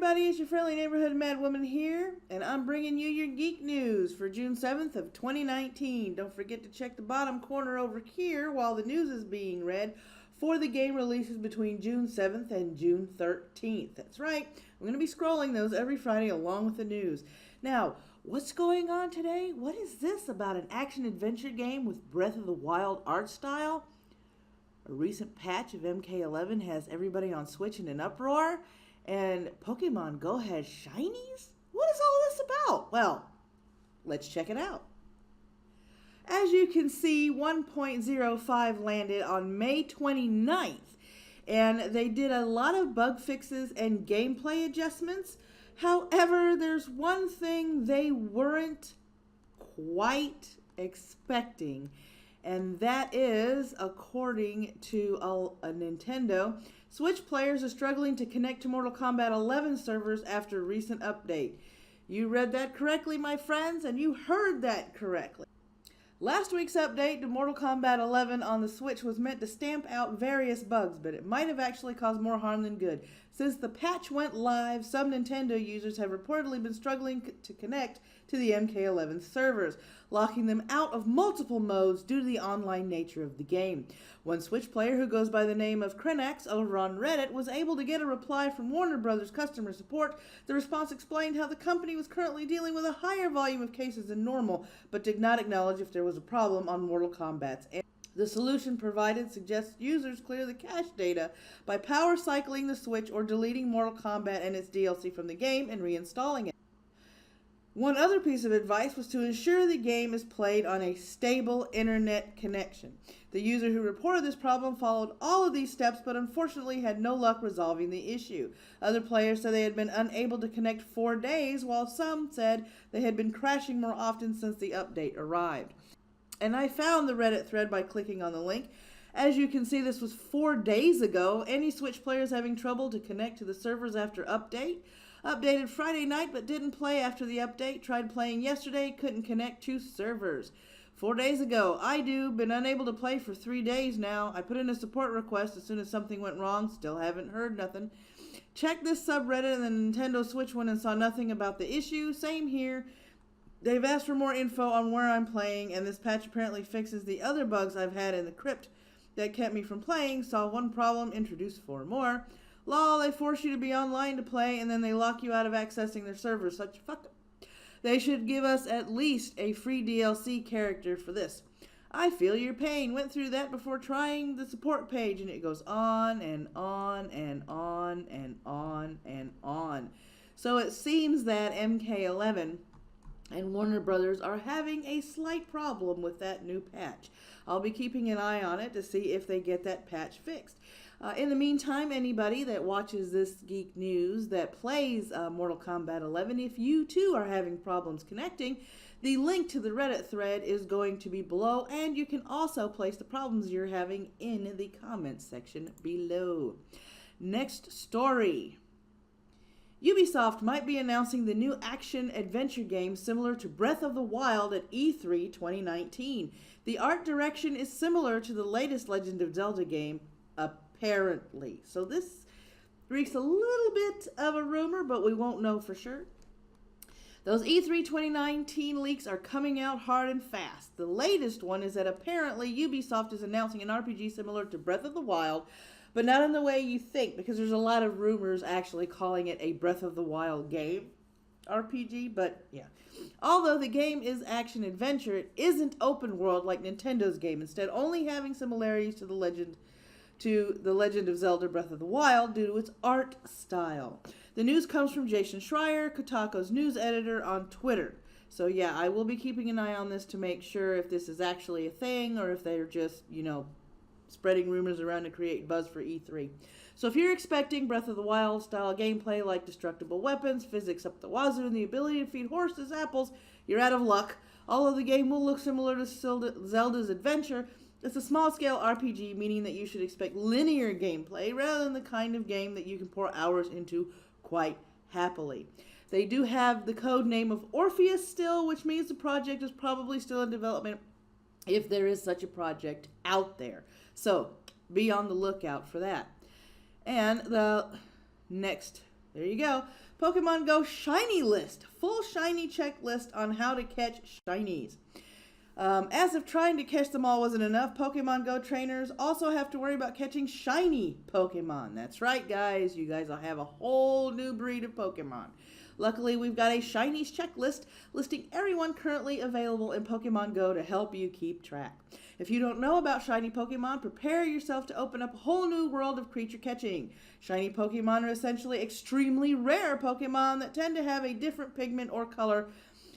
everybody, it's your friendly neighborhood mad woman here, and I'm bringing you your geek news for June 7th of 2019. Don't forget to check the bottom corner over here while the news is being read for the game releases between June 7th and June 13th. That's right, I'm going to be scrolling those every Friday along with the news. Now, what's going on today? What is this about an action-adventure game with Breath of the Wild art style? A recent patch of MK11 has everybody on Switch in an uproar, and Pokemon Go has Shinies? What is all this about? Well, let's check it out. As you can see, 1.05 landed on May 29th, and they did a lot of bug fixes and gameplay adjustments. However, there's one thing they weren't quite expecting, and that is, according to a Nintendo, Switch players are struggling to connect to Mortal Kombat 11 servers after a recent update. You read that correctly, my friends, and you heard that correctly. Last week's update to Mortal Kombat 11 on the Switch was meant to stamp out various bugs, but it might have actually caused more harm than good. Since the patch went live, some Nintendo users have reportedly been struggling to connect to the MK11 servers, locking them out of multiple modes due to the online nature of the game. One Switch player who goes by the name of Krenax over on Reddit was able to get a reply from Warner Brothers customer support. The response explained how the company was currently dealing with a higher volume of cases than normal, but did not acknowledge if there was a problem on Mortal Kombat's end. The solution provided suggests users clear the cache data by power cycling the Switch or deleting Mortal Kombat and its DLC from the game and reinstalling it. One other piece of advice was to ensure the game is played on a stable internet connection. The user who reported this problem followed all of these steps, but unfortunately had no luck resolving the issue. Other players said they had been unable to connect 4 days, while some said they had been crashing more often since the update arrived. And I found the Reddit thread by clicking on the link. As you can see, this was 4 days ago. Any Switch players having trouble to connect to the servers after update? Updated Friday night but didn't play after the update. Tried playing yesterday, couldn't connect to servers. 4 days ago, been unable to play for 3 days now. I put in a support request as soon as something went wrong. Still haven't heard nothing. Checked this subreddit and the Nintendo Switch one and saw nothing about the issue. Same here. They've asked for more info on where I'm playing, and this patch apparently fixes the other bugs I've had in the crypt that kept me from playing. Saw one problem, introduced 4 more. Lol, they force you to be online to play, and then they lock you out of accessing their servers. Such fuck up. They should give us at least a free DLC character for this. I feel your pain. Went through that before trying the support page, and it goes on and on and on and on and on. So it seems that MK11 and Warner Brothers are having a slight problem with that new patch. I'll be keeping an eye on it to see if they get that patch fixed. In the meantime, anybody that watches this geek news that plays Mortal Kombat 11, if you too are having problems connecting, the link to the Reddit thread is going to be below, and you can also place the problems you're having in the comments section below. Next story. Ubisoft might be announcing the new action-adventure game similar to Breath of the Wild at E3 2019. The art direction is similar to the latest Legend of Zelda game, apparently. So this reeks a little bit of a rumor, but we won't know for sure. Those E3 2019 leaks are coming out hard and fast. The latest one is that apparently Ubisoft is announcing an RPG similar to Breath of the Wild, but not in the way you think, because there's a lot of rumors actually calling it a Breath of the Wild game RPG, but yeah. Although the game is action-adventure, it isn't open world like Nintendo's game, instead only having similarities to the Legend of Zelda Breath of the Wild due to its art style. The news comes from Jason Schreier, Kotaku's news editor, on Twitter. So yeah, I will be keeping an eye on this to make sure if this is actually a thing or if they're just, spreading rumors around to create buzz for E3. So if you're expecting Breath of the Wild style gameplay like destructible weapons, physics up the wazoo, and the ability to feed horses apples, you're out of luck. Although the game will look similar to Zelda's Adventure, it's a small-scale RPG, meaning that you should expect linear gameplay rather than the kind of game that you can pour hours into quite happily. They do have the code name of Orpheus still, which means the project is probably still in development if there is such a project out there. So be on the lookout for that. And the next, there you go. Pokemon Go Shiny List. Full Shiny checklist on how to catch Shinies. As if trying to catch them all wasn't enough, Pokemon Go trainers also have to worry about catching shiny Pokemon. That's right, guys. You guys will have a whole new breed of Pokemon. Luckily, we've got a Shinies checklist listing everyone currently available in Pokemon Go to help you keep track. If you don't know about shiny Pokemon, prepare yourself to open up a whole new world of creature catching. Shiny Pokemon are essentially extremely rare Pokemon that tend to have a different pigment or color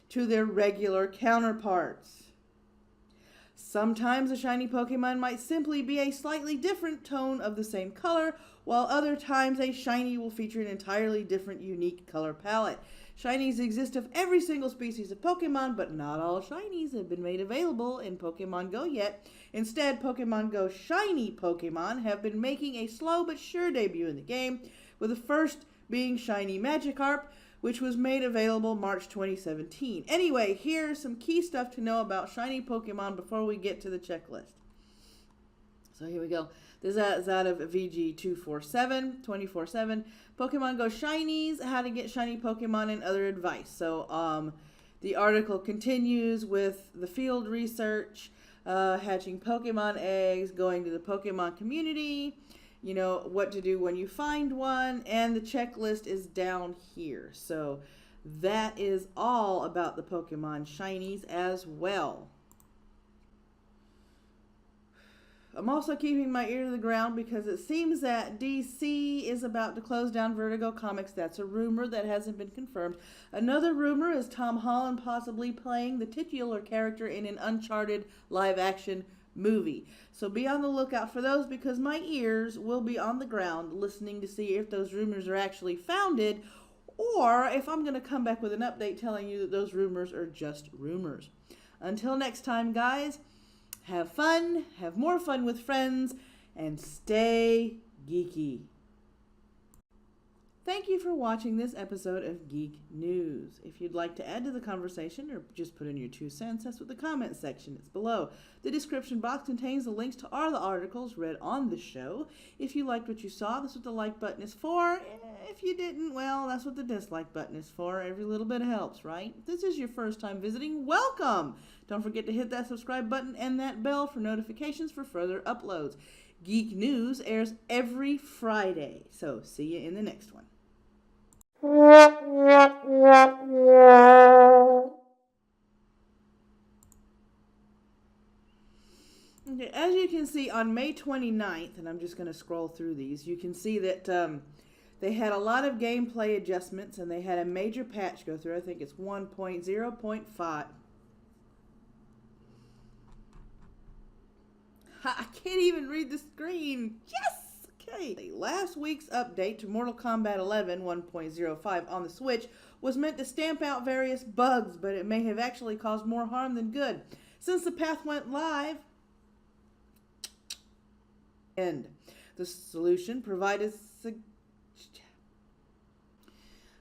to their regular counterparts. Sometimes a shiny Pokemon might simply be a slightly different tone of the same color, while other times a shiny will feature an entirely different, unique color palette. Shinies exist of every single species of Pokemon, but not all shinies have been made available in Pokemon Go yet. Instead, Pokemon Go shiny Pokemon have been making a slow but sure debut in the game, with the first being shiny Magikarp, which was made available March 2017. Anyway, here's some key stuff to know about shiny Pokemon before we get to the checklist. So here we go. This is out of VG 247, 24/7. Pokemon Go Shinies, how to get shiny Pokemon and other advice. So the article continues with the field research, hatching Pokemon eggs, going to the Pokemon community, you know, what to do when you find one, and the checklist is down here. So that is all about the Pokemon Shinies as well. I'm also keeping my ear to the ground because it seems that DC is about to close down Vertigo Comics. That's a rumor that hasn't been confirmed. Another rumor is Tom Holland possibly playing the titular character in an Uncharted live-action movie. So be on the lookout for those because my ears will be on the ground listening to see if those rumors are actually founded or if I'm going to come back with an update telling you that those rumors are just rumors. Until next time, guys, have fun, have more fun with friends, and stay geeky. Thank you for watching this episode of Geek News. If you'd like to add to the conversation or just put in your 2 cents, that's what the comment section is below. The description box contains the links to all the articles read on the show. If you liked what you saw, that's what the like button is for. If you didn't, well, that's what the dislike button is for. Every little bit helps, right? If this is your first time visiting, welcome! Don't forget to hit that subscribe button and that bell for notifications for further uploads. Geek News airs every Friday, so see you in the next one. Okay, as you can see on May 29th, and I'm just going to scroll through these, you can see that they had a lot of gameplay adjustments and they had a major patch go through. I think it's 1.0.5. I can't even read the screen. Yes! Okay. Last week's update to Mortal Kombat 11 1.05 on the Switch was meant to stamp out various bugs, but it may have actually caused more harm than good. Since the path went live, the solution provided.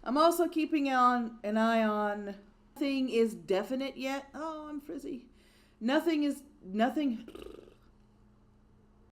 I'm also keeping an eye on. Nothing is definite yet. Oh, I'm frizzy. Nothing.